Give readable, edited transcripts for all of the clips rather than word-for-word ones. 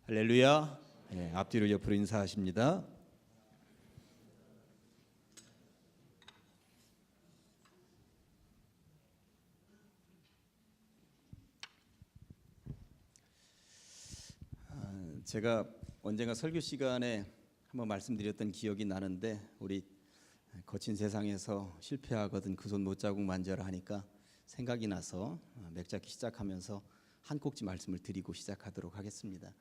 할렐루야. 앞뒤로 옆으로 인사하십니다. 제가 언젠가 설교 시간에 한번 말씀드렸던 기억이 나는데, 우리 거친 세상에서 실패하거든 그 손 못자국 만져라 하니까 생각이 나서 맥잡기 시작하면서 한 꼭지 말씀을 드리고 시작하도록 하겠습니다.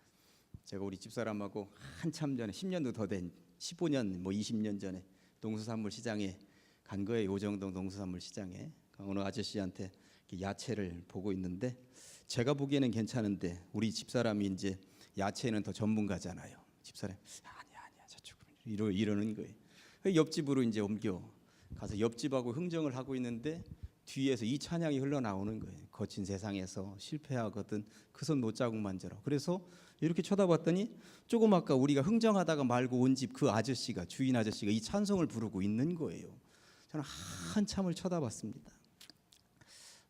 제가 우리 집사람하고 한참 전에 10년도 더 된 15년 20년 전에 농수산물 시장에 간 거예요. 오정동 농수산물 시장에 어느 아저씨한테 야채를 보고 있는데, 제가 보기에는 괜찮은데 우리 집사람이 이제 야채는 더 전문가잖아요. 집사람 아니야 저쪽으로 이러는 거예요. 옆집으로 이제 옮겨 가서 옆집하고 흥정을 하고 있는데 뒤에서 이 찬양이 흘러나오는 거예요. 거친 세상에서 실패하거든 그 손 못자국 만져라. 그래서 이렇게 쳐다봤더니 조금 아까 우리가 흥정하다가 말고 온 집 그 아저씨가, 주인 아저씨가 이 찬송을 부르고 있는 거예요. 저는 한참을 쳐다봤습니다.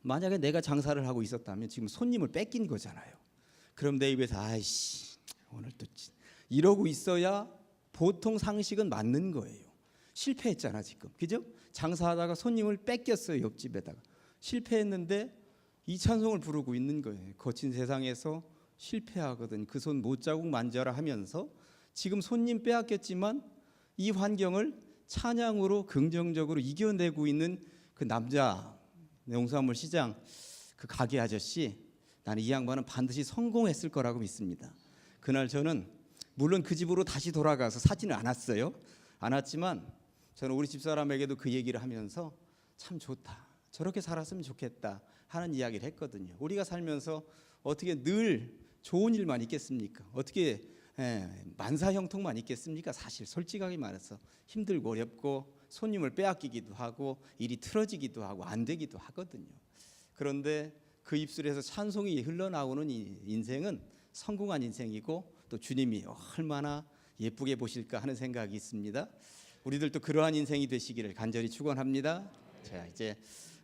만약에 내가 장사를 하고 있었다면 지금 손님을 뺏긴 거잖아요. 그럼 내 입에서 아이씨 오늘 또 이러고 있어야 보통 상식은 맞는 거예요. 실패했잖아 지금, 그죠? 장사하다가 손님을 뺏겼어요. 옆집에다가 실패했는데 이 찬송을 부르고 있는 거예요. 거친 세상에서 실패하거든 그 손 못자국 만져라 하면서 지금 손님 빼앗겼지만 이 환경을 찬양으로 긍정적으로 이겨내고 있는 그 남자, 농수산물 시장 그 가게 아저씨, 나는 이 양반은 반드시 성공했을 거라고 믿습니다. 그날 저는 물론 그 집으로 다시 돌아가서 사지는 않았지만 저는 우리 집사람에게도 그 얘기를 하면서 참 좋다, 저렇게 살았으면 좋겠다 하는 이야기를 했거든요. 우리가 살면서 어떻게 늘 좋은 일만 있겠습니까? 어떻게 만사형통만 있겠습니까? 사실 솔직하게 말해서 힘들고 어렵고 손님을 빼앗기기도 하고 일이 틀어지기도 하고 안 되기도 하거든요. 그런데 그 입술에서 찬송이 흘러나오는 이 인생은 성공한 인생이고 또 주님이 얼마나 예쁘게 보실까 하는 생각이 있습니다. 우리들도 그러한 인생이 되시기를 간절히 축원합니다. 자, 이제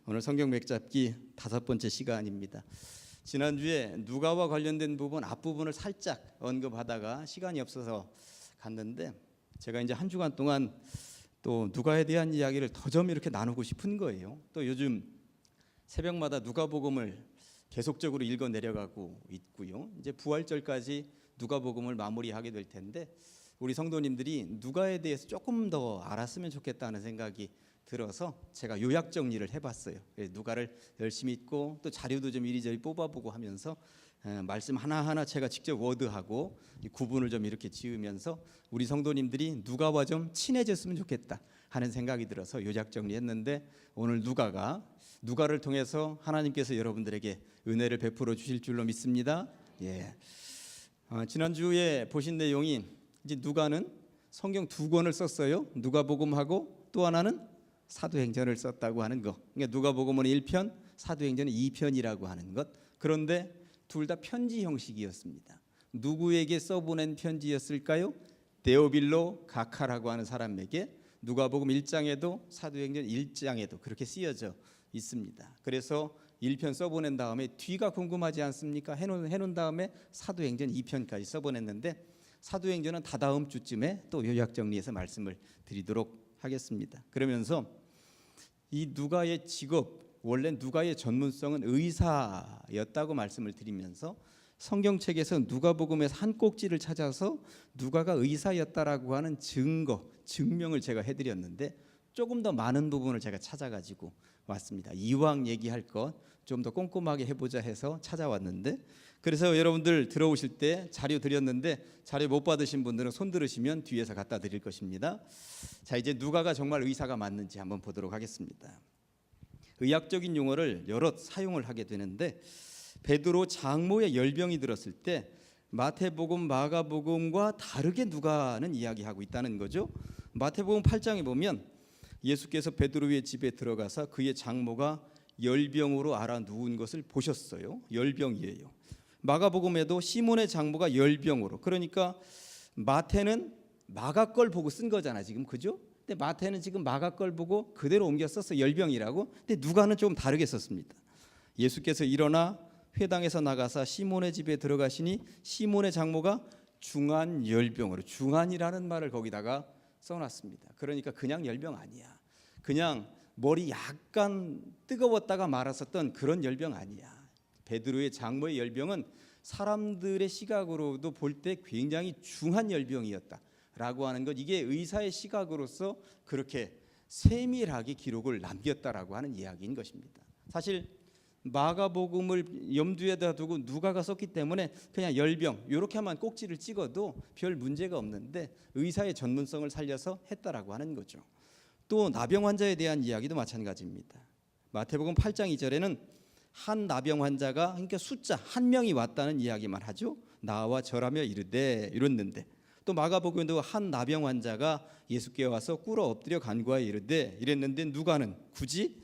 오늘 성경 맥잡기 5번째 시간입니다. 지난주에 누가와 관련된 부분 앞부분을 살짝 언급하다가 시간이 없어서 갔는데, 제가 이제 한 주간 동안 또 누가에 대한 이야기를 더 좀 이렇게 나누고 싶은 거예요. 또 요즘 새벽마다 누가복음을 계속적으로 읽어 내려가고 있고요. 이제 부활절까지 누가복음을 마무리하게 될 텐데, 우리 성도님들이 누가에 대해서 조금 더 알았으면 좋겠다는 생각이 들어서 제가 요약 정리를 해봤어요. 누가를 열심히 읽고 또 자료도 좀 이리저리 뽑아보고 하면서 말씀 하나하나 제가 직접 워드하고 구분을 좀 이렇게 지으면서 우리 성도님들이 누가와 좀 친해졌으면 좋겠다 하는 생각이 들어서 요약 정리했는데, 오늘 누가를 통해서 하나님께서 여러분들에게 은혜를 베풀어 주실 줄로 믿습니다. 지난주에 보신 내용이 이제 누가는 성경 2권을 썼어요. 누가복음하고 또 하나는 사도행전을 썼다고 하는 거. 그러니까 누가복음은 1편, 사도행전은 2편이라고 하는 것. 그런데 둘 다 편지 형식이었습니다. 누구에게 써보낸 편지였을까요? 데오빌로 가카라고 하는 사람에게. 누가복음 1장에도 사도행전 1장에도 그렇게 쓰여져 있습니다. 그래서 1편 써보낸 다음에 뒤가 궁금하지 않습니까? 해놓은 다음에 사도행전 2편까지 써보냈는데, 사도행전은 다다음 주쯤에 또 요약 정리해서 말씀을 드리도록 하겠습니다. 그러면서 이 누가의 직업, 원래 누가의 전문성은 의사였다고 말씀을 드리면서 성경책에서 누가복음에서 한 꼭지를 찾아서 누가가 의사였다라고 하는 증명을 제가 해드렸는데, 조금 더 많은 부분을 제가 찾아가지고 왔습니다. 이왕 얘기할 것 좀 더 꼼꼼하게 해보자 해서 찾아왔는데, 그래서 여러분들 들어오실 때 자료 드렸는데 자료 못 받으신 분들은 손 들으시면 뒤에서 갖다 드릴 것입니다. 자, 이제 누가가 정말 의사가 맞는지 한번 보도록 하겠습니다. 의학적인 용어를 여럿 사용을 하게 되는데, 베드로 장모의 열병이 들었을 때 마태복음, 마가복음과 다르게 누가는 이야기하고 있다는 거죠. 마태복음 8장에 보면 예수께서 베드로의 집에 들어가서 그의 장모가 열병으로 앓아 누운 것을 보셨어요. 열병이에요. 마가복음에도 시몬의 장모가 열병으로, 그러니까 마태는 마가 걸 보고 쓴 거잖아 지금, 그죠? 근데 마태는 지금 마가 걸 보고 그대로 옮겨 썼어, 열병이라고. 근데 누가는 좀 다르게 썼습니다. 예수께서 일어나 회당에서 나가사 시몬의 집에 들어가시니 시몬의 장모가 중한 열병으로, 중한이라는 말을 거기다가 써놨습니다. 그러니까 그냥 열병 아니야. 그냥 머리 약간 뜨거웠다가 말았었던 그런 열병 아니야. 베드로의 장모의 열병은 사람들의 시각으로도 볼 때 굉장히 중한 열병이었다라고 하는 것, 이게 의사의 시각으로서 그렇게 세밀하게 기록을 남겼다라고 하는 이야기인 것입니다. 사실 마가복음을 염두에다 두고 누가가 썼기 때문에 그냥 열병 이렇게만 꼭지를 찍어도 별 문제가 없는데 의사의 전문성을 살려서 했다라고 하는 거죠. 또 나병 환자에 대한 이야기도 마찬가지입니다. 마태복음 8장 2절에는 한 나병 환자가, 그러니까 숫자 한 명이 왔다는 이야기만 하죠. 나와 절하며 이르되 이랬는데, 또 마가복음에도 한 나병 환자가 예수께 와서 꿇어 엎드려 간구하여 이르되 이랬는데, 누가는 굳이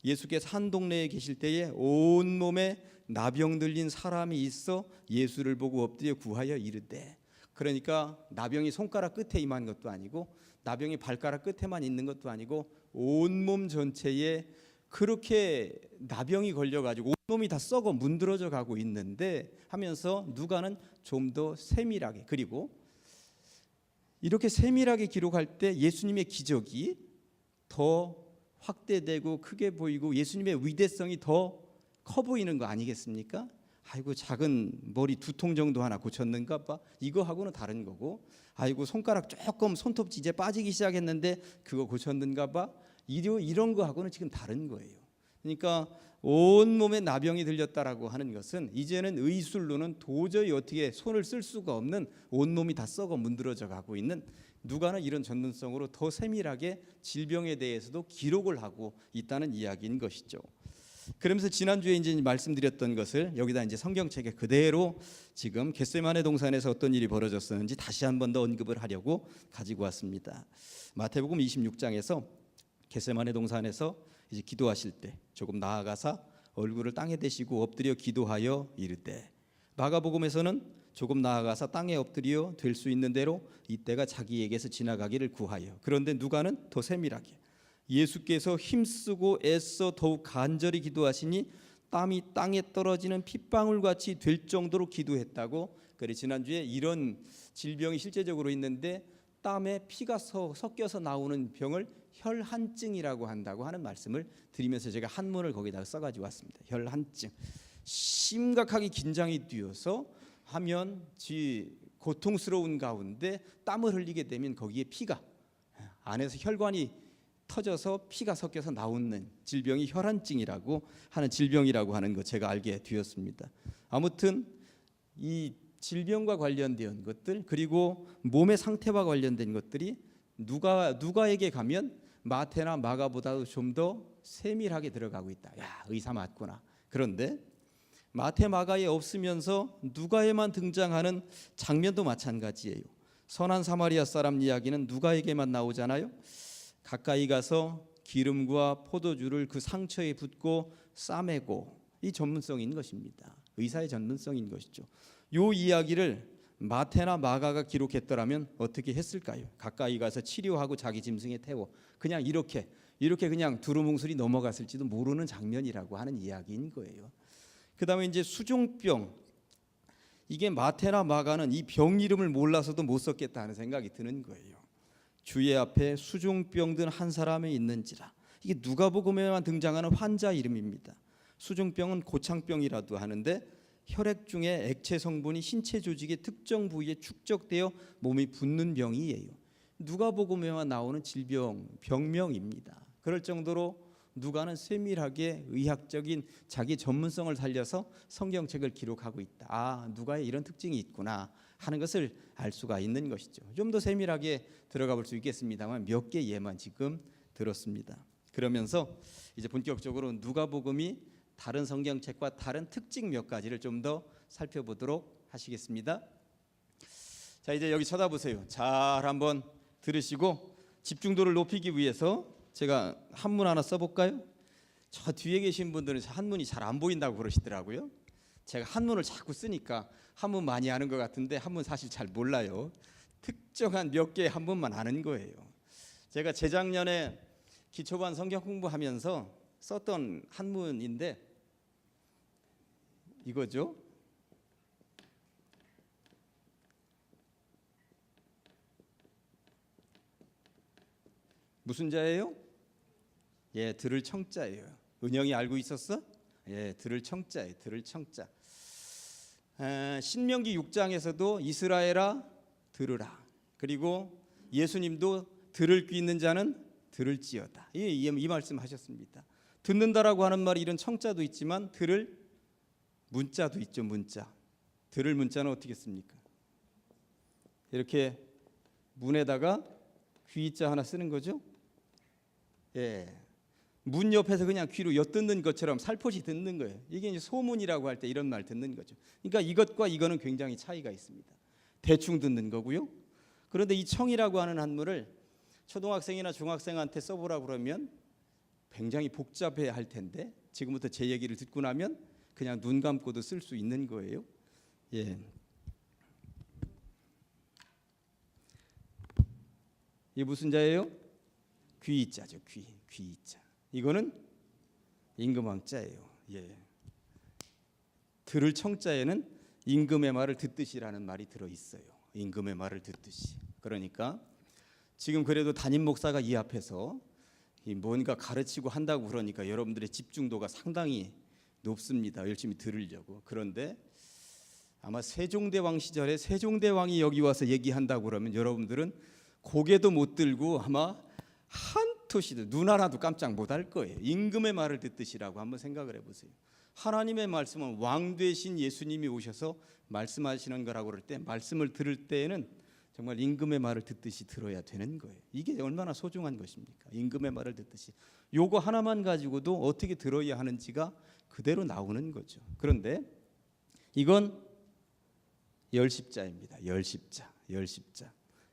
예수께서 한 동네에 계실 때에 온몸에 나병 들린 사람이 있어 예수를 보고 엎드려 구하여 이르되, 그러니까 나병이 손가락 끝에 임한 것도 아니고 나병이 발가락 끝에만 있는 것도 아니고 온몸 전체에 그렇게 나병이 걸려가지고 온몸이 다 썩어 문드러져 가고 있는데 하면서 누가는 좀 더 세밀하게, 그리고 이렇게 세밀하게 기록할 때 예수님의 기적이 더 확대되고 크게 보이고 예수님의 위대성이 더 커 보이는 거 아니겠습니까? 아이고 작은 머리 2통 정도 하나 고쳤는가 봐, 이거하고는 다른 거고, 아이고 손가락 조금 손톱지 이제 빠지기 시작했는데 그거 고쳤는가 봐, 이런 거하고는 지금 다른 거예요. 그러니까 온몸에 나병이 들렸다라고 하는 것은 이제는 의술로는 도저히 어떻게 손을 쓸 수가 없는, 온몸이 다 썩어 문드러져 가고 있는, 누가는 이런 전문성으로 더 세밀하게 질병에 대해서도 기록을 하고 있다는 이야기인 것이죠. 그러면서 지난주에 이제 말씀드렸던 것을 여기다 이제 성경책에 그대로 지금 겟세마네 동산에서 어떤 일이 벌어졌었는지 다시 한 번 더 언급을 하려고 가지고 왔습니다. 마태복음 26장에서 겟세마네 동산에서 이제 기도하실 때 조금 나아가사 얼굴을 땅에 대시고 엎드려 기도하여 이르되, 마가복음에서는 조금 나아가서 땅에 엎드려 될 수 있는 대로 이때가 자기에게서 지나가기를 구하여, 그런데 누가는 더 세밀하게 예수께서 힘쓰고 애써 더욱 간절히 기도하시니 땀이 땅에 떨어지는 핏방울같이 될 정도로 기도했다고. 그래 지난주에 이런 질병이 실제적으로 있는데 땀에 피가 섞여서 나오는 병을 혈한증이라고 한다고 하는 말씀을 드리면서 제가 한문을 거기다가 써가지고 왔습니다. 혈한증, 심각하게 긴장이 되어서 하면 고통스러운 가운데 땀을 흘리게 되면 거기에 피가 안에서 혈관이 터져서 피가 섞여서 나오는 질병이 혈한증이라고 하는 질병이라고 하는 거 제가 알게 되었습니다. 아무튼 이 질병과 관련된 것들, 그리고 몸의 상태와 관련된 것들이 누가에게 가면 마태나 마가보다도 좀 더 세밀하게 들어가고 있다. 야, 의사 맞구나. 그런데 마태 마가에 없으면서 누가에만 등장하는 장면도 마찬가지예요. 선한 사마리아 사람 이야기는 누가에게만 나오잖아요. 가까이 가서 기름과 포도주를 그 상처에 붓고 싸매고, 이 전문성인 것입니다. 의사의 전문성인 것이죠. 이 이야기를 마태나 마가가 기록했더라면 어떻게 했을까요? 가까이 가서 치료하고 자기 짐승에 태워 그냥 이렇게 그냥 두루뭉술이 넘어갔을지도 모르는 장면이라고 하는 이야기인 거예요. 그 다음에 이제 수종병, 이게 마태나 마가는 이 병 이름을 몰라서도 못 썼겠다 하는 생각이 드는 거예요. 주의 앞에 수종병 든 한 사람이 있는지라, 이게 누가복음에만 등장하는 환자 이름입니다. 수종병은 고창병이라도 하는데 혈액 중에 액체 성분이 신체 조직의 특정 부위에 축적되어 몸이 붓는 병이에요. 누가복음에만 나오는 질병, 병명입니다. 그럴 정도로 누가는 세밀하게 의학적인 자기 전문성을 살려서 성경책을 기록하고 있다. 아, 누가의 이런 특징이 있구나 하는 것을 알 수가 있는 것이죠. 좀 더 세밀하게 들어가 볼 수 있겠습니다만 몇 개 예만 지금 들었습니다. 그러면서 이제 본격적으로 누가복음이 다른 성경책과 다른 특징 몇 가지를 좀 더 살펴보도록 하시겠습니다. 자, 이제 여기 쳐다보세요. 잘 한번 들으시고 집중도를 높이기 위해서 제가 한문 하나 써볼까요? 저 뒤에 계신 분들은 한문이 잘 안 보인다고 그러시더라고요. 제가 한문을 자꾸 쓰니까 한문 많이 아는 것 같은데 한문 사실 잘 몰라요. 특정한 몇 개의 한문만 아는 거예요. 제가 재작년에 기초반 성경 공부하면서 썼던 한문인데 이거죠. 무슨 자예요? 예, 들을 청자예요. 은영이 알고 있었어? 예, 들을 청자예요. 들을 청자. 신명기 6장에서도 이스라엘아 들으라. 그리고 예수님도 들을 귀 있는 자는 들을지어다. 이 말씀하셨습니다. 듣는다라고 하는 말이 이런 청자도 있지만 들을 문자도 있죠. 문자. 들을 문자는 어떻게 씁니까? 이렇게 문에다가 귀자 하나 쓰는 거죠. 예. 문 옆에서 그냥 귀로 엿듣는 것처럼 살포시 듣는 거예요. 이게 이제 소문이라고 할 때 이런 말 듣는 거죠. 그러니까 이것과 이거는 굉장히 차이가 있습니다. 대충 듣는 거고요. 그런데 이 청이라고 하는 한문을 초등학생이나 중학생한테 써보라 그러면 굉장히 복잡해 할 텐데 지금부터 제 얘기를 듣고 나면 그냥 눈 감고도 쓸 수 있는 거예요. 예. 이게 무슨 자예요? 귀자죠. 귀자. 이거는 임금왕자예요. 예. 들을 청자에는 임금의 말을 듣듯이라는 말이 들어 있어요. 임금의 말을 듣듯이. 그러니까 지금 그래도 담임 목사가 이 앞에서 뭔가 가르치고 한다고 그러니까 여러분들의 집중도가 상당히 높습니다. 열심히 들으려고. 그런데 아마 세종대왕 시절에 세종대왕이 여기 와서 얘기한다고 그러면 여러분들은 고개도 못 들고 아마 한토시도 눈 하나도 깜짝 못할 거예요. 임금의 말을 듣듯이라고 한번 생각을 해보세요. 하나님의 말씀은 왕 되신 예수님이 오셔서 말씀하시는 거라고 그럴 때 말씀을 들을 때에는 정말 임금의 말을 듣듯이 들어야 되는 거예요. 이게 얼마나 소중한 것입니까? 임금의 말을 듣듯이. 요거 하나만 가지고도 어떻게 들어야 하는지가 그대로 나오는 거죠. 그런데 이건 열십자입니다. 열십자.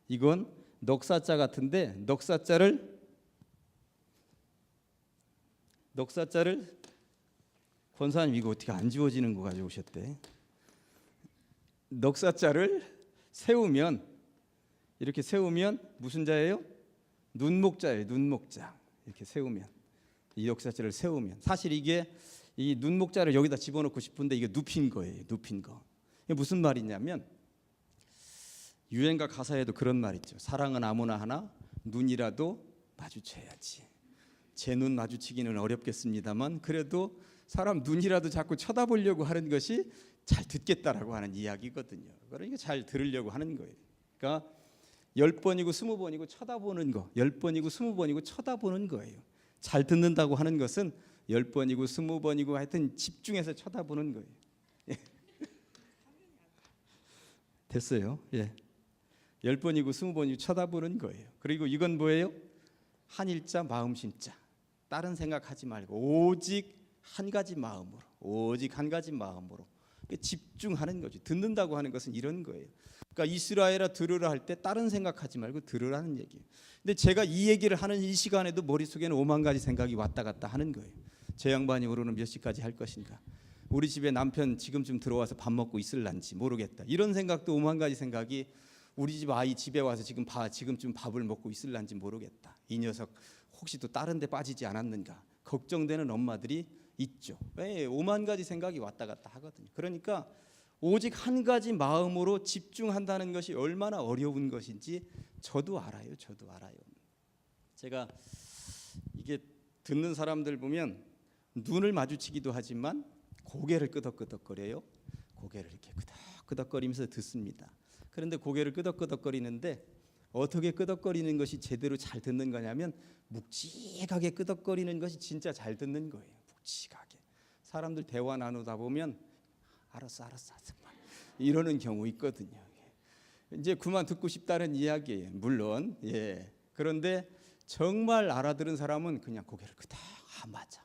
이건 넉사자 같은데 넉사자를 권사님 이거 어떻게 안 지워지는 거 가져오셨대. 넉사자를 세우면 이렇게 세우면 무슨 자예요? 눈목자예요. 눈목자. 이렇게 세우면 이 넉사자를 세우면 사실 이게 이 눈목자를 여기다 집어넣고 싶은데 이게 눕힌 거예요. 눕힌 거. 이게 무슨 말이냐면 유행가 가사에도 그런 말 있죠. 사랑은 아무나 하나 눈이라도 마주쳐야지. 제 눈 마주치기는 어렵겠습니다만 그래도 사람 눈이라도 자꾸 쳐다보려고 하는 것이 잘 듣겠다라고 하는 이야기거든요. 그러니까 잘 들으려고 하는 거예요. 그러니까 10번이고 20번이고 쳐다보는 거, 10번이고 20번이고 쳐다보는 거예요. 잘 듣는다고 하는 것은 10번이고 20번이고 하여튼 집중해서 쳐다보는 거예요. 됐어요. 예. 10번이고 20번이고 쳐다보는 거예요. 그리고 이건 뭐예요? 한일자 마음심자. 다른 생각하지 말고 오직 한 가지 마음으로 집중하는 거죠. 듣는다고 하는 것은 이런 거예요. 그러니까 이스라엘아 들으라 할 때 다른 생각하지 말고 들으라는 얘기예요. 근데 제가 이 얘기를 하는 이 시간에도 머릿속에는 5만 가지 생각이 왔다 갔다 하는 거예요. 저 양반이 오늘은 몇 시까지 할 것인가? 우리 집에 남편 지금쯤 들어와서 밥 먹고 있을란지 모르겠다. 이런 생각도 5만 가지 생각이 우리 집 아이 집에 와서 지금쯤 밥을 먹고 있을란지 모르겠다. 이 녀석 혹시 또 다른 데 빠지지 않았는가? 걱정되는 엄마들이 있죠. 왜? 5만 가지 생각이 왔다 갔다 하거든요. 그러니까 오직 한 가지 마음으로 집중한다는 것이 얼마나 어려운 것인지 저도 알아요. 제가 이게 듣는 사람들 보면 눈을 마주치기도 하지만 고개를 끄덕끄덕거려요. 고개를 이렇게 끄덕끄덕거리면서 듣습니다. 그런데 고개를 끄덕끄덕거리는데 어떻게 끄덕거리는 것이 제대로 잘 듣는 거냐면 묵직하게 끄덕거리는 것이 진짜 잘 듣는 거예요. 묵직하게. 사람들 대화 나누다 보면 알았어 이러는 경우 있거든요. 이제 그만 듣고 싶다는 이야기예요. 물론 그런데 정말 알아들은 사람은 그냥 고개를 맞아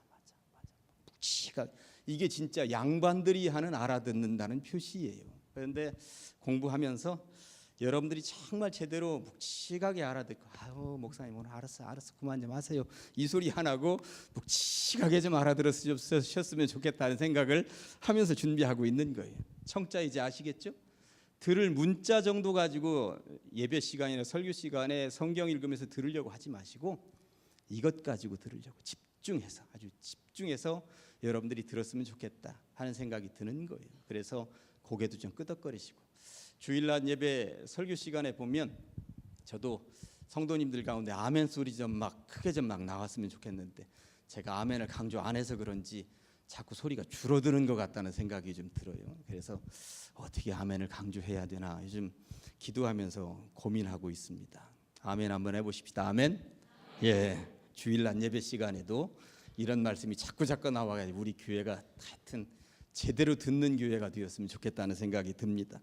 묵직하게. 이게 진짜 양반들이 하는 알아듣는다는 표시예요. 그런데 공부하면서 여러분들이 정말 제대로 묵직하게 알아듣고 목사님 오늘 알았어 그만 좀 하세요 이 소리 안 하고 묵직하게 좀 알아들으셨으면 좋겠다는 생각을 하면서 준비하고 있는 거예요. 청자 이제 아시겠죠? 들을 문자 정도 가지고 예배 시간이나 설교 시간에 성경 읽으면서 들으려고 하지 마시고 이것 가지고 들으려고 아주 집중해서 여러분들이 들었으면 좋겠다 하는 생각이 드는 거예요. 그래서 고개도 좀 끄덕거리시고 주일날 예배 설교 시간에 보면 저도 성도님들 가운데 아멘 소리 좀 막 크게 좀 막 나왔으면 좋겠는데 제가 아멘을 강조 안 해서 그런지 자꾸 소리가 줄어드는 것 같다는 생각이 좀 들어요. 그래서 어떻게 아멘을 강조해야 되나 요즘 기도하면서 고민하고 있습니다. 아멘 한번 해보십시다. 아멘. 예, 주일날 예배 시간에도 이런 말씀이 자꾸 나와가지고 우리 교회가 하여튼 제대로 듣는 교회가 되었으면 좋겠다는 생각이 듭니다.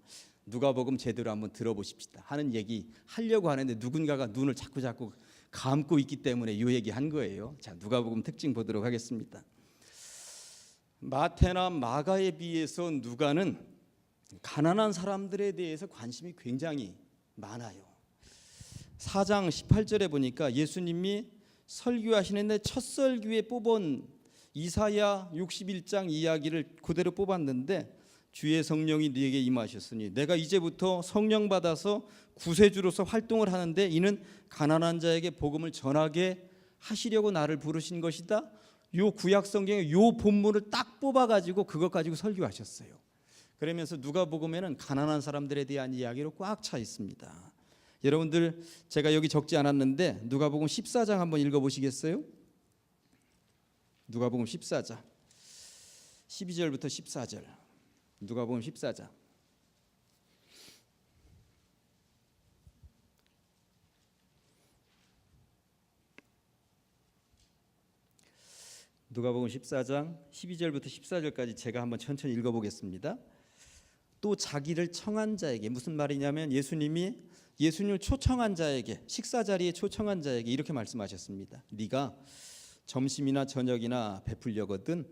누가복음 제대로 한번 들어보십시다 하는 얘기 하려고 하는데 누군가가 눈을 자꾸 감고 있기 때문에 이 얘기 한 거예요. 자, 누가복음 특징 보도록 하겠습니다. 마태나 마가에 비해서 누가는 가난한 사람들에 대해서 관심이 굉장히 많아요. 4장 18절에 보니까 예수님이 설교하시는데 첫 설교에 뽑은 이사야 61장 이야기를 그대로 뽑았는데 주의 성령이 네게 임하셨으니 내가 이제부터 성령 받아서 구세주로서 활동을 하는데 이는 가난한 자에게 복음을 전하게 하시려고 나를 부르신 것이다. 요 구약 성경의 요 본문을 딱 뽑아 가지고 그것 가지고 설교하셨어요. 그러면서 누가복음에는 가난한 사람들에 대한 이야기로 꽉 차 있습니다. 여러분들 제가 여기 적지 않았는데 누가복음 14장 한번 읽어 보시겠어요? 누가복음 14장 12절부터 14절. 누가복음 14장. 누가복음 14장 12절부터 14절까지 제가 한번 천천히 읽어보겠습니다. 또 자기를 청한 자에게, 무슨 말이냐면 예수님을 초청한 자에게, 식사 자리에 초청한 자에게 이렇게 말씀하셨습니다. 네가 점심이나 저녁이나 베풀려거든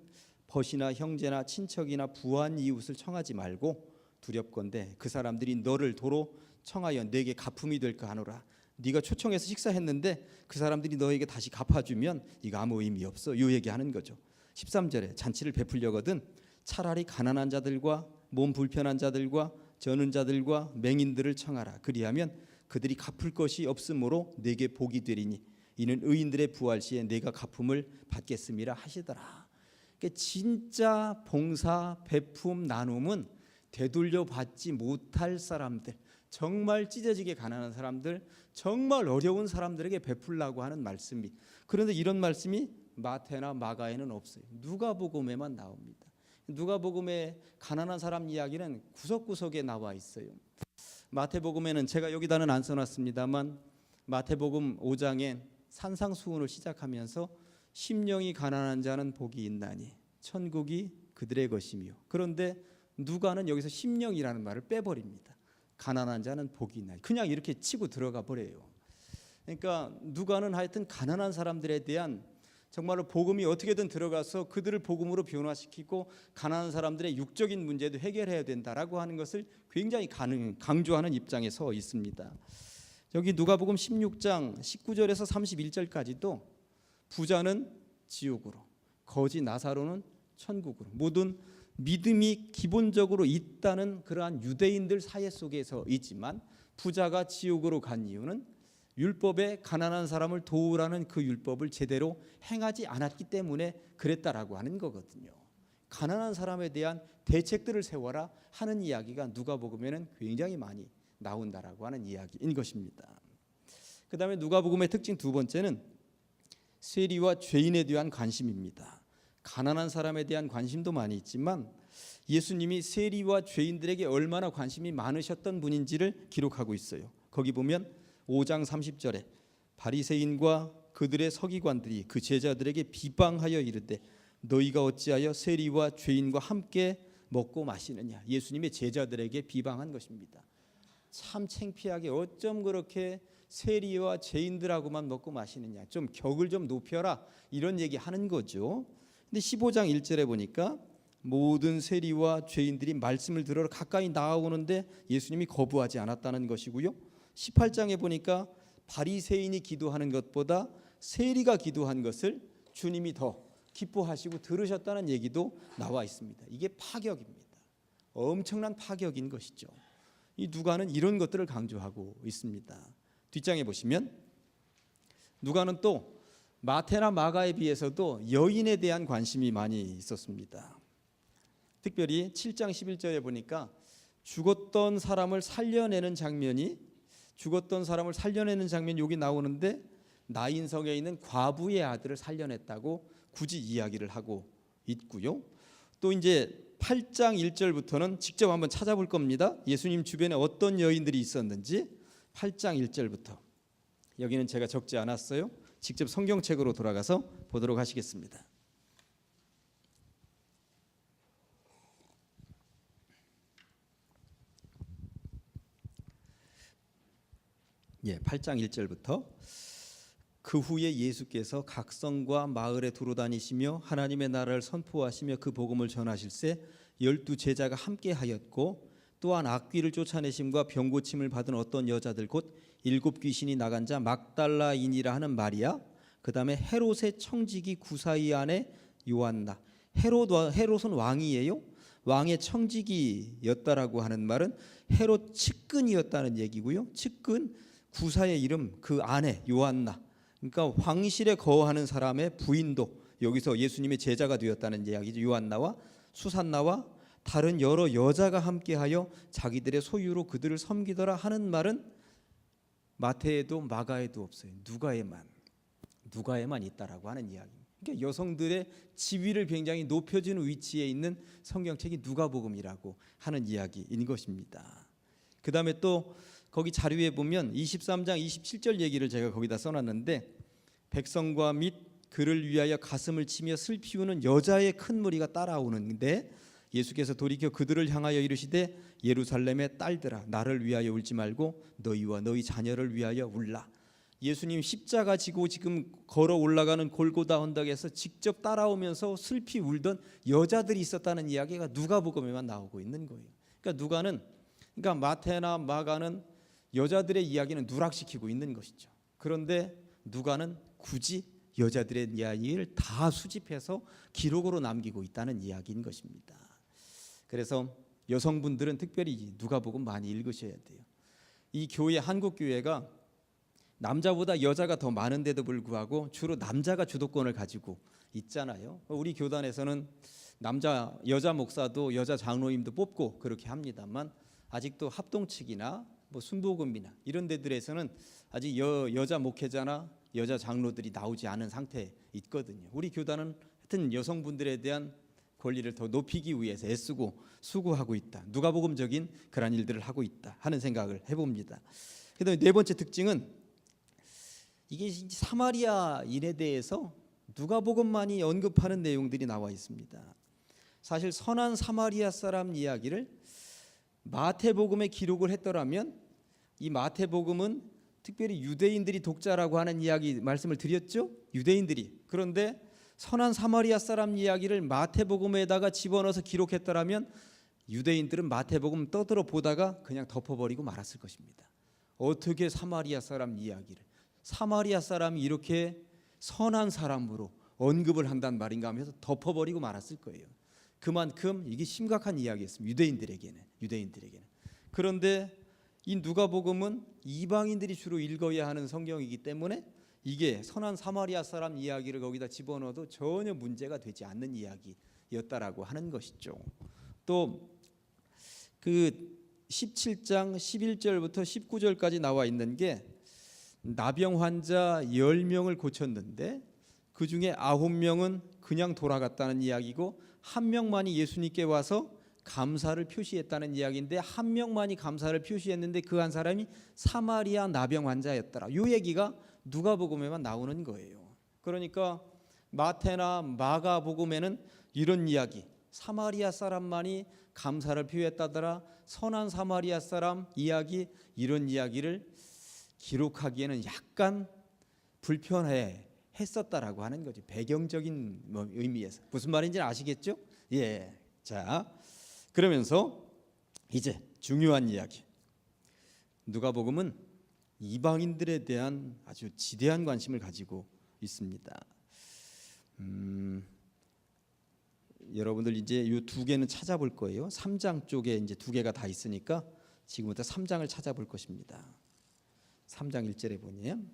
벗이나 형제나 친척이나 부한 이웃을 청하지 말고 두렵건대 그 사람들이 너를 도로 청하여 내게 가품이 될까 하노라. 네가 초청해서 식사했는데 그 사람들이 너에게 다시 갚아주면 이거 아무 의미 없어. 요 얘기하는 거죠. 13절에 잔치를 베풀려거든 차라리 가난한 자들과 몸 불편한 자들과 저는 자들과 맹인들을 청하라. 그리하면 그들이 갚을 것이 없으므로 내게 복이 되리니 이는 의인들의 부활 시에 내가 갚음을 받겠음이라 하시더라. 그러니까 진짜 봉사, 베품, 나눔은 되돌려 받지 못할 사람들, 정말 찢어지게 가난한 사람들, 정말 어려운 사람들에게 베풀라고 하는 말씀이, 그런데 이런 말씀이 마태나 마가에는 없어요. 누가복음에만 나옵니다. 누가복음의 가난한 사람 이야기는 구석구석에 나와 있어요. 마태복음에는 제가 여기다는 안 써놨습니다만 마태복음 5장에 산상수훈을 시작하면서 심령이 가난한 자는 복이 있나니 천국이 그들의 것이며, 그런데 누가는 여기서 심령이라는 말을 빼버립니다. 가난한 자는 복이 있나니 그냥 이렇게 치고 들어가 버려요. 그러니까 누가는 하여튼 가난한 사람들에 대한 정말로 복음이 어떻게든 들어가서 그들을 복음으로 변화시키고 가난한 사람들의 육적인 문제도 해결해야 된다라고 하는 것을 굉장히 강조하는 입장에 서 있습니다. 여기 누가복음 16장 19절에서 31절까지도 부자는 지옥으로, 거지 나사로는 천국으로, 모든 믿음이 기본적으로 있다는 그러한 유대인들 사회 속에서 있지만 부자가 지옥으로 간 이유는 율법에 가난한 사람을 도우라는 그 율법을 제대로 행하지 않았기 때문에 그랬다라고 하는 거거든요. 가난한 사람에 대한 대책들을 세워라 하는 이야기가 누가복음에는 굉장히 많이 나온다라고 하는 이야기인 것입니다. 그 다음에 누가복음의 특징 두 번째는 세리와 죄인에 대한 관심입니다. 가난한 사람에 대한 관심도 많이 있지만 예수님이 세리와 죄인들에게 얼마나 관심이 많으셨던 분인지를 기록하고 있어요. 거기 보면 5장 30절에 바리새인과 그들의 서기관들이 그 제자들에게 비방하여 이르되 너희가 어찌하여 세리와 죄인과 함께 먹고 마시느냐. 예수님의 제자들에게 비방한 것입니다. 참 창피하게 어쩜 그렇게 세리와 죄인들하고만 먹고 마시느냐, 좀 격을 좀 높여라, 이런 얘기하는 거죠. 근데 15장 1절에 보니까 모든 세리와 죄인들이 말씀을 들으러 가까이 나아오는데 예수님이 거부하지 않았다는 것이고요. 18장에 보니까 바리새인이 기도하는 것보다 세리가 기도한 것을 주님이 더 기뻐하시고 들으셨다는 얘기도 나와 있습니다. 이게 파격입니다. 엄청난 파격인 것이죠. 이 누가는 이런 것들을 강조하고 있습니다. 뒷장에 보시면 누가는 또 마태나 마가에 비해서도 여인에 대한 관심이 많이 있었습니다. 특별히 7장 11절에 보니까 죽었던 사람을 살려내는 장면이 죽었던 사람을 살려내는 장면이 여기 나오는데 나인성에 있는 과부의 아들을 살려냈다고 굳이 이야기를 하고 있고요. 또 이제 8장 1절부터는 직접 한번 찾아볼 겁니다. 예수님 주변에 어떤 여인들이 있었는지 8장 1절부터. 여기는 제가 적지 않았어요. 직접 성경책으로 돌아가서 보도록 하시겠습니다. 예, 8장 1절부터. 그 후에 예수께서 각 성과 마을에 두루다니시며 하나님의 나라를 선포하시며 그 복음을 전하실세 12 제자가 함께 하였고 또한 악귀를 쫓아내심과 병 고침을 받은 어떤 여자들 곧 7 귀신이 나간 자 막달라인이라 하는 마리아, 그 다음에 헤롯의 청지기 구사이 아내 요한나. 헤롯은 왕이에요. 왕의 청지기였다라고 하는 말은 헤롯 측근이었다는 얘기고요. 측근, 구사의 이름, 그 아내 요한나, 그러니까 황실에 거하는 사람의 부인도 여기서 예수님의 제자가 되었다는 이야기죠. 요한나와 수산나와 다른 여러 여자가 함께하여 자기들의 소유로 그들을 섬기더라 하는 말은 마태에도 마가에도 없어요. 누가에만 있다라고 하는 이야기입니다. 그러니까 여성들의 지위를 굉장히 높여주는 위치에 있는 성경책이 누가복음이라고 하는 이야기인 것입니다. 그 다음에 또 거기 자료에 보면 23장 27절 얘기를 제가 거기다 써놨는데 백성과 및 그를 위하여 가슴을 치며 슬피우는 여자의 큰 무리가 따라오는데 예수께서 돌이켜 그들을 향하여 이르시되 예루살렘의 딸들아 나를 위하여 울지 말고 너희와 너희 자녀를 위하여 울라. 예수님 십자가 지고 지금 걸어 올라가는 골고다 언덕에서 직접 따라오면서 슬피 울던 여자들이 있었다는 이야기가 누가복음에만 나오고 있는 거예요. 그러니까 마태나 마가는 여자들의 이야기는 누락시키고 있는 것이죠. 그런데 누가는 굳이 여자들의 이야기를 다 수집해서 기록으로 남기고 있다는 이야기인 것입니다. 그래서 여성분들은 특별히 누가복음 많이 읽으셔야 돼요. 이 교회, 한국 교회가 남자보다 여자가 더 많은데도 불구하고 주로 남자가 주도권을 가지고 있잖아요. 우리 교단에서는 여자 목사도 여자 장로님도 뽑고 그렇게 합니다만 아직도 합동측이나 순복음이나 이런 데들에서는 아직 여자 목회자나 여자 장로들이 나오지 않은 상태에 있거든요. 우리 교단은 하여튼 여성분들에 대한 권리를 더 높이기 위해서 애쓰고 수고하고 있다. 누가복음적인 그런 일들을 하고 있다 하는 생각을 해봅니다. 그다음에 네 번째 특징은 이게 사마리아인에 대해서 누가복음만이 언급하는 내용들이 나와 있습니다. 사실 선한 사마리아 사람 이야기를 마태복음에 기록을 했더라면 이 마태복음은 특별히 유대인들이 독자라고 하는 이야기 말씀을 드렸죠. 유대인들이. 그런데 선한 사마리아 사람 이야기를 마태복음에다가 집어넣어서 기록했더라면 유대인들은 마태복음 떠들어 보다가 그냥 덮어버리고 말았을 것입니다. 어떻게 사마리아 사람 이야기를, 사마리아 사람이 이렇게 선한 사람으로 언급을 한단 말인가 하면서 덮어버리고 말았을 거예요. 그만큼 이게 심각한 이야기였습니다. 유대인들에게는. 그런데 이 누가복음은 이방인들이 주로 읽어야 하는 성경이기 때문에 이게 선한 사마리아 사람 이야기를 거기다 집어넣어도 전혀 문제가 되지 않는 이야기였다라고 하는 것이죠. 또 그 17장 11절부터 19절까지 나와 있는 게 나병 환자 10명을 고쳤는데 그 중에 9명은 그냥 돌아갔다는 이야기고 1명만이 예수님께 와서 감사를 표시했다는 이야기인데 1명만이 감사를 표시했는데 그 한 사람이 사마리아 나병 환자였더라. 이 얘기가 누가복음에만 나오는 거예요. 그러니까 마태나 마가복음에는 이런 이야기, 사마리아 사람만이 감사를 표했다더라, 선한 사마리아 사람 이야기, 이런 이야기를 기록하기에는 약간 불편해 했었다라고 하는 거죠. 배경적인 의미에서. 무슨 말인지 아시겠죠? 예. 자, 그러면서 이제 중요한 이야기. 누가복음은 이방인들에 대한 아주 지대한 관심을 가지고 있습니다. 여러분들 이제 이 두 개는 찾아볼 거예요. 3장 쪽에 이제 두 개가 다 있으니까 지금부터 3장을 찾아볼 것입니다. 3장 1절에 보면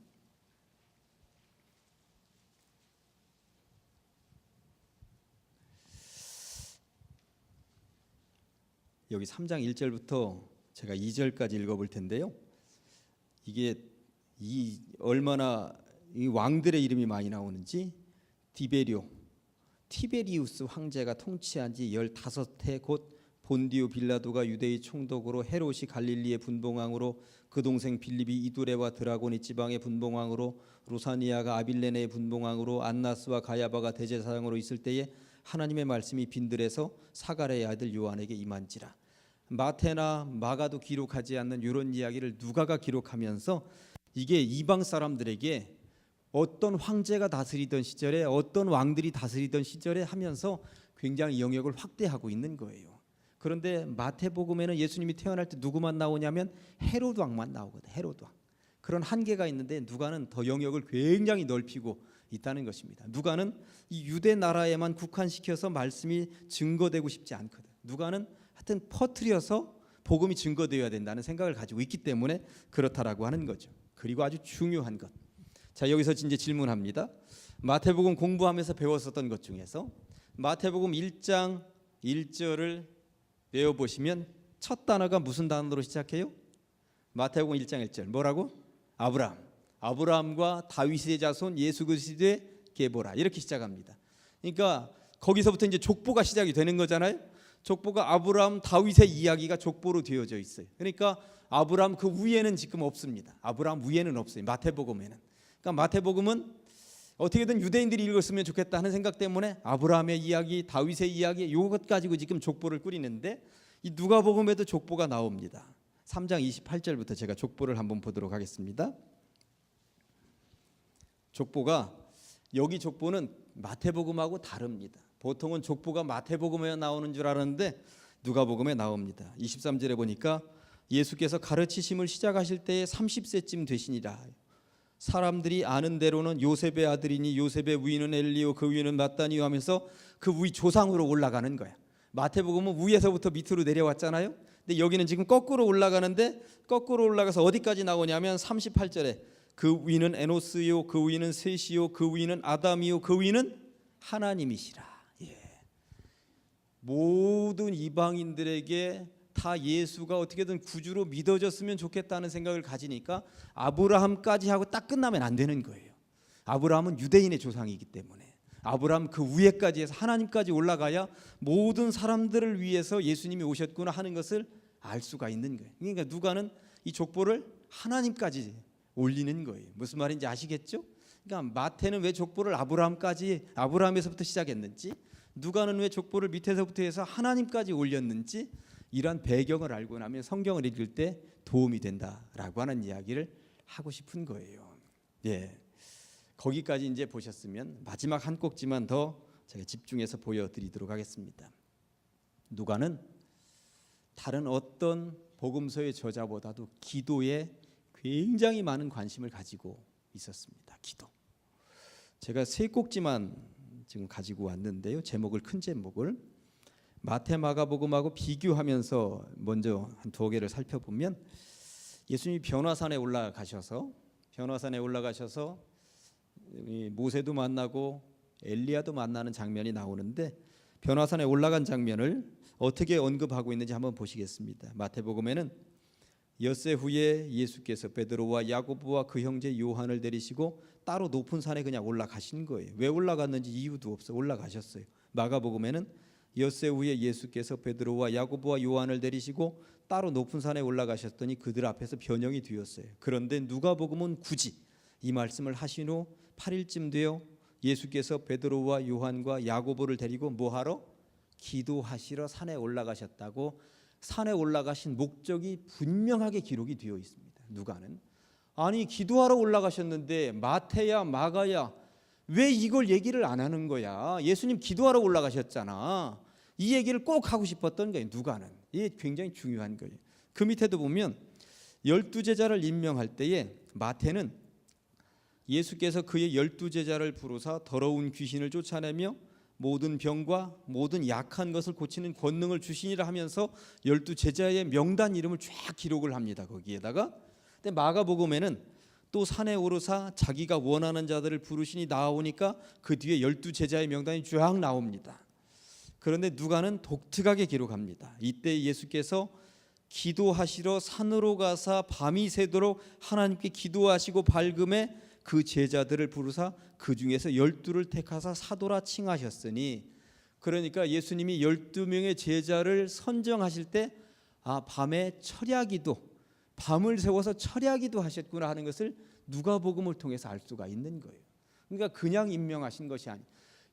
여기 3장 1절부터 제가 2절까지 읽어볼 텐데요. 이게 이 얼마나 이 왕들의 이름이 많이 나오는지 티베리우스 황제가 통치한 지 15해 곧 본디오 빌라도가 유대의 총독으로 헤롯이 갈릴리의 분봉왕으로 그 동생 빌립이 이두레와 드라고니 지방의 분봉왕으로 루사니아가 아빌레네의 분봉왕으로 안나스와 가야바가 대제사장으로 있을 때에 하나님의 말씀이 빈들에서 사가랴의 아들 요한에게 임한지라. 마태나 마가도 기록하지 않는 이런 이야기를 누가가 기록하면서 이게 이방 사람들에게 어떤 황제가 다스리던 시절에 어떤 왕들이 다스리던 시절에 하면서 굉장히 영역을 확대하고 있는 거예요. 그런데 마태복음에는 예수님이 태어날 때 누구만 나오냐면 헤롯 왕만 나오거든. 헤롯 왕. 그런 한계가 있는데 누가는 더 영역을 굉장히 넓히고 있다는 것입니다. 누가는 이 유대 나라에만 국한시켜서 말씀이 증거되고 싶지 않거든. 누가는 하여튼 퍼뜨려서 복음이 증거되어야 된다는 생각을 가지고 있기 때문에 그렇다라고 하는 거죠. 그리고 아주 중요한 것. 자, 여기서 이제 질문합니다. 마태복음 공부하면서 배웠었던 것 중에서 마태복음 1장 1절을 외워보시면 첫 단어가 무슨 단어로 시작해요? 마태복음 1장 1절 뭐라고? 아브라함과 다윗의 자손 예수 그리스도의 계보라 이렇게 시작합니다. 그러니까 거기서부터 이제 족보가 시작이 되는 거잖아요. 족보가 아브라함 다윗의 이야기가 족보로 되어져 있어요. 그러니까 아브라함 그 위에는 지금 없습니다. 아브라함 위에는 없어요. 마태복음에는. 그러니까 마태복음은 어떻게든 유대인들이 읽었으면 좋겠다 하는 생각 때문에 아브라함의 이야기, 다윗의 이야기 이것 가지고 지금 족보를 꾸리는데 이 누가복음에도 족보가 나옵니다. 3장 28절부터 제가 족보를 한번 보도록 하겠습니다. 족보가 여기 족보는 마태복음하고 다릅니다. 보통은 족보가 마태복음에 나오는 줄 알았는데 누가복음에 나옵니다. 23절에 보니까 예수께서 가르치심을 시작하실 때에 30세쯤 되시니라. 사람들이 아는 대로는 요셉의 아들이니 요셉의 위는 엘리오 그 위는 마따니오 하면서 그 위 조상으로 올라가는 거야. 마태복음은 위에서부터 밑으로 내려왔잖아요. 근데 여기는 지금 거꾸로 올라가는데 거꾸로 올라가서 어디까지 나오냐면 38절에 그 위는 에노스요 그 위는 셋이요 그 위는 아담이요 그 위는 하나님이시라. 예. 모든 이방인들에게 다 예수가 어떻게든 구주로 믿어졌으면 좋겠다는 생각을 가지니까 아브라함까지 하고 딱 끝나면 안 되는 거예요. 아브라함은 유대인의 조상이기 때문에 아브라함 그 위에까지 해서 하나님까지 올라가야 모든 사람들을 위해서 예수님이 오셨구나 하는 것을 알 수가 있는 거예요. 그러니까 누가는 이 족보를 하나님까지 올리는 거예요. 무슨 말인지 아시겠죠? 그러니까 마태는 왜 족보를 아브라함에서부터 시작했는지, 누가는 왜 족보를 밑에서부터 해서 하나님까지 올렸는지 이런 배경을 알고 나면 성경을 읽을 때 도움이 된다라고 하는 이야기를 하고 싶은 거예요. 예, 거기까지 이제 보셨으면 마지막 한 꼭지만 더 제가 집중해서 보여드리도록 하겠습니다. 누가는 다른 어떤 복음서의 저자보다도 기도에 굉장히 많은 관심을 가지고 있었습니다. 기도. 제가 세 꼭지만 지금 가지고 왔는데요. 큰 제목을 마태 마가복음하고 비교하면서 먼저 한 두 개를 살펴보면 예수님이 변화산에 올라가셔서 모세도 만나고 엘리야도 만나는 장면이 나오는데 변화산에 올라간 장면을 어떻게 언급하고 있는지 한번 보시겠습니다. 마태복음에는 엿새 후에 예수께서 베드로와 야고보와 그 형제 요한을 데리시고 따로 높은 산에 그냥 올라가신 거예요. 왜 올라갔는지 이유도 없어 올라가셨어요. 마가복음에는 엿새 후에 예수께서 베드로와 야고보와 요한을 데리시고 따로 높은 산에 올라가셨더니 그들 앞에서 변형이 되었어요. 그런데 누가복음은 굳이 이 말씀을 하신 후 8일쯤 되어 예수께서 베드로와 요한과 야고보를 데리고 뭐하러? 기도하시러 산에 올라가셨다고 산에 올라가신 목적이 분명하게 기록이 되어 있습니다. 누가는 아니 기도하러 올라가셨는데 마태야 마가야 왜 이걸 얘기를 안 하는 거야? 예수님 기도하러 올라가셨잖아. 이 얘기를 꼭 하고 싶었던 거예요. 누가는. 이게 굉장히 중요한 거예요. 그 밑에도 보면 12제자를 임명할 때에 마태는 예수께서 그의 12제자를 부르사 더러운 귀신을 쫓아내며 모든 병과 모든 약한 것을 고치는 권능을 주시니라 하면서 12제자의 명단 이름을 쫙 기록을 합니다. 거기에다가 근데 마가복음에는 또 산에 오르사 자기가 원하는 자들을 부르시니 나오니까 그 뒤에 12제자의 명단이 쫙 나옵니다. 그런데 누가는 독특하게 기록합니다. 이때 예수께서 기도하시러 산으로 가사 밤이 새도록 하나님께 기도하시고 밝음에 그 제자들을 부르사 그 중에서 12를 택하사 사도라 칭하셨으니, 그러니까 예수님이 12명의 제자를 선정하실 때 밤에 철야기도, 밤을 세워서 철야기도 하셨구나 하는 것을 누가복음을 통해서 알 수가 있는 거예요. 그러니까 그냥 임명하신 것이 아니,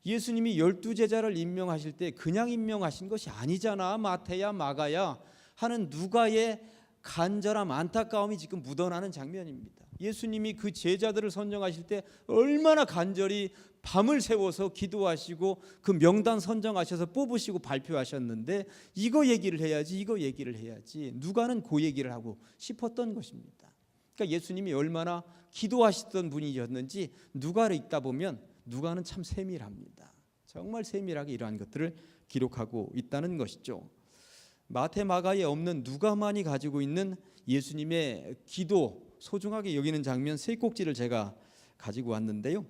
예수님이 12제자를 임명하실 때 그냥 임명하신 것이 아니잖아, 마태야 마가야 하는 누가의 간절함, 안타까움이 지금 묻어나는 장면입니다. 예수님이 그 제자들을 선정하실 때 얼마나 간절히 밤을 세워서 기도하시고 그 명단 선정하셔서 뽑으시고 발표하셨는데, 이거 얘기를 해야지, 이거 얘기를 해야지 누가는 그 얘기를 하고 싶었던 것입니다. 그러니까 예수님이 얼마나 기도하시던 분이었는지 누가를 읽다 보면 누가는 참 세밀합니다. 정말 세밀하게 이러한 것들을 기록하고 있다는 것이죠. 마태 마가에 없는 누가만이 가지고 있는 예수님의 기도, 소중하게 여기는 장면 세 꼭지를 제가 가지고 왔는데요.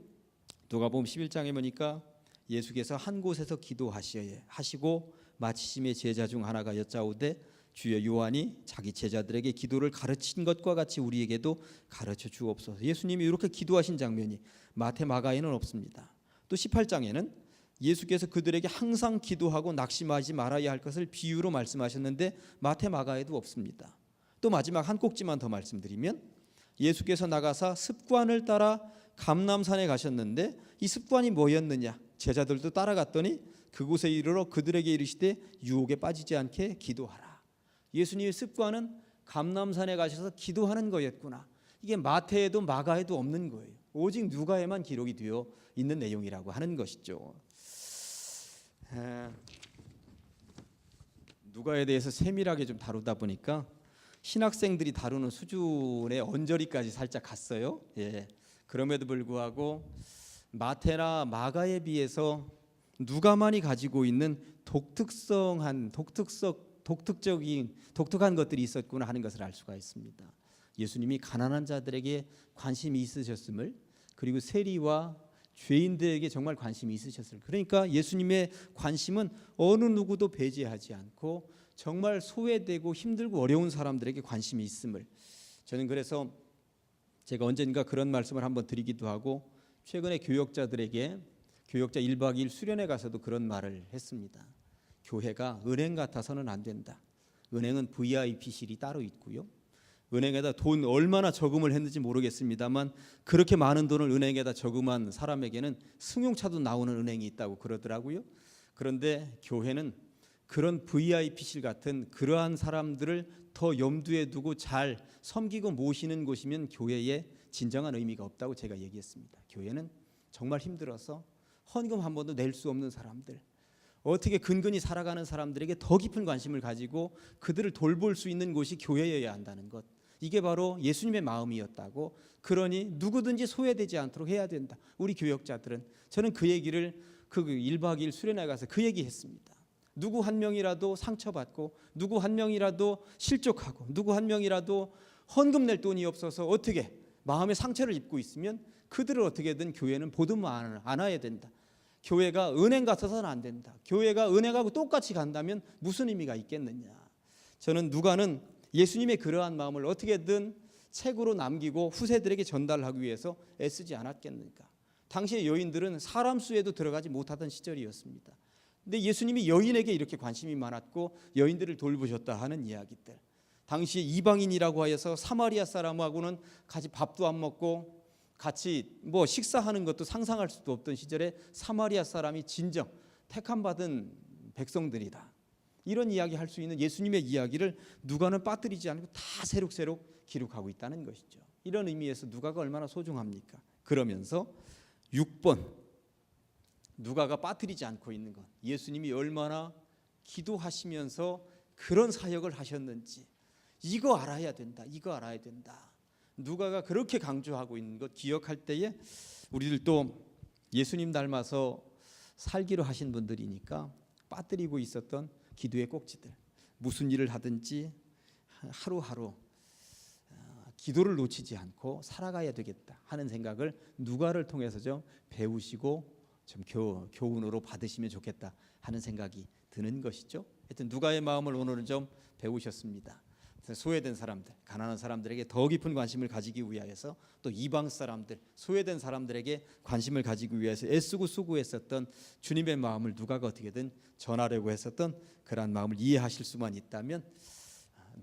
누가복음 11장에 보니까 예수께서 한 곳에서 기도하시고 마치심에 제자 중 하나가 여짜오되 주여 요한이 자기 제자들에게 기도를 가르친 것과 같이 우리에게도 가르쳐 주옵소서. 예수님이 이렇게 기도하신 장면이 마태 마가에는 없습니다. 또 18장에는 예수께서 그들에게 항상 기도하고 낙심하지 말아야 할 것을 비유로 말씀하셨는데 마태 마가에도 없습니다. 또 마지막 한 꼭지만 더 말씀드리면, 예수께서 나가사 습관을 따라 감람산에 가셨는데 이 습관이 뭐였느냐, 제자들도 따라갔더니 그곳에 이르러 그들에게 이르시되 유혹에 빠지지 않게 기도하라. 예수님의 습관은 감람산에 가셔서 기도하는 거였구나. 이게 마태에도 마가에도 없는 거예요. 오직 누가에만 기록이 되어 있는 내용이라고 하는 것이죠. 누가에 대해서 세밀하게 좀 다루다 보니까 신학생들이 다루는 수준의 언저리까지 살짝 갔어요. 그럼에도 불구하고 마태나 마가에 비해서 누가만이 가지고 있는 독특한 것들이 있었구나 하는 것을 알 수가 있습니다. 예수님이 가난한 자들에게 관심이 있으셨음을, 그리고 세리와 죄인들에게 정말 관심이 있으셨을, 그러니까 예수님의 관심은 어느 누구도 배제하지 않고 정말 소외되고 힘들고 어려운 사람들에게 관심이 있음을, 저는 그래서 제가 언젠가 그런 말씀을 한번 드리기도 하고, 최근에 교역자들에게 교역자 1박 2일 수련회 가서도 그런 말을 했습니다. 교회가 은행 같아서는 안 된다. 은행은 VIP실이 따로 있고요, 은행에다 돈 얼마나 저금을 했는지 모르겠습니다만 그렇게 많은 돈을 은행에다 저금한 사람에게는 승용차도 나오는 은행이 있다고 그러더라고요. 그런데 교회는 그런 VIP실 같은 그러한 사람들을 더 염두에 두고 잘 섬기고 모시는 곳이면 교회에 진정한 의미가 없다고 제가 얘기했습니다. 교회는 정말 힘들어서 헌금 한 번도 낼 수 없는 사람들, 어떻게 근근히 살아가는 사람들에게 더 깊은 관심을 가지고 그들을 돌볼 수 있는 곳이 교회여야 한다는 것, 이게 바로 예수님의 마음이었다고. 그러니 누구든지 소외되지 않도록 해야 된다. 우리 교역자들은, 저는 그 얘기를 그 1박 2일 수련회 가서 그 얘기했습니다. 누구 한 명이라도 상처받고, 누구 한 명이라도 실족하고, 누구 한 명이라도 헌금 낼 돈이 없어서 어떻게 마음의 상처를 입고 있으면 그들을 어떻게든 교회는 보듬어 안아야 된다. 교회가 은행 같아서는 안 된다. 교회가 은행하고 똑같이 간다면 무슨 의미가 있겠느냐. 저는 누가는 예수님의 그러한 마음을 어떻게든 책으로 남기고 후세들에게 전달하기 위해서 애쓰지 않았겠는가. 당시의 여인들은 사람 수에도 들어가지 못하던 시절이었습니다. 근데 예수님이 여인에게 이렇게 관심이 많았고 여인들을 돌보셨다 하는 이야기들, 당시에 이방인이라고 하여서 사마리아 사람하고는 같이 밥도 안 먹고 같이 식사하는 것도 상상할 수도 없던 시절에 사마리아 사람이 진정 택함받은 백성들이다, 이런 이야기 할 수 있는 예수님의 이야기를 누가는 빠뜨리지 않고 다 새록새록 기록하고 있다는 것이죠. 이런 의미에서 누가가 얼마나 소중합니까? 그러면서 6번 누가가 빠뜨리지 않고 있는 것, 예수님이 얼마나 기도하시면서 그런 사역을 하셨는지, 이거 알아야 된다. 이거 알아야 된다. 누가가 그렇게 강조하고 있는 것 기억할 때에 우리들도 예수님 닮아서 살기로 하신 분들이니까 빠뜨리고 있었던 기도의 꼭지들, 무슨 일을 하든지 하루하루 기도를 놓치지 않고 살아가야 되겠다 하는 생각을 누가를 통해서 좀 배우시고 좀 교훈으로 받으시면 좋겠다 하는 생각이 드는 것이죠. 하여튼 누가의 마음을 오늘은 좀 배우셨습니다. 소외된 사람들, 가난한 사람들에게 더 깊은 관심을 가지기 위하여서 또 이방 사람들, 소외된 사람들에게 관심을 가지기 위해서 애쓰고 수고했었던 주님의 마음을 누가가 어떻게든 전하려고 했었던 그러한 마음을 이해하실 수만 있다면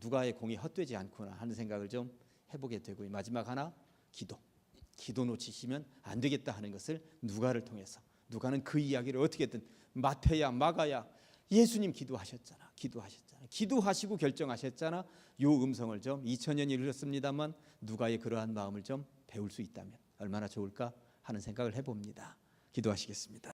누가의 공이 헛되지 않구나 하는 생각을 좀 해보게 되고요. 마지막 하나, 기도 놓치시면 안 되겠다 하는 것을 누가를 통해서, 누가는 그 이야기를 어떻게든 마태야 마가야 예수님 기도하시고 결정하셨잖아. 요 음성을 좀 2000년이 흘렀습니다만 누가의 그러한 마음을 좀 배울 수 있다면 얼마나 좋을까 하는 생각을 해봅니다. 기도하시겠습니다.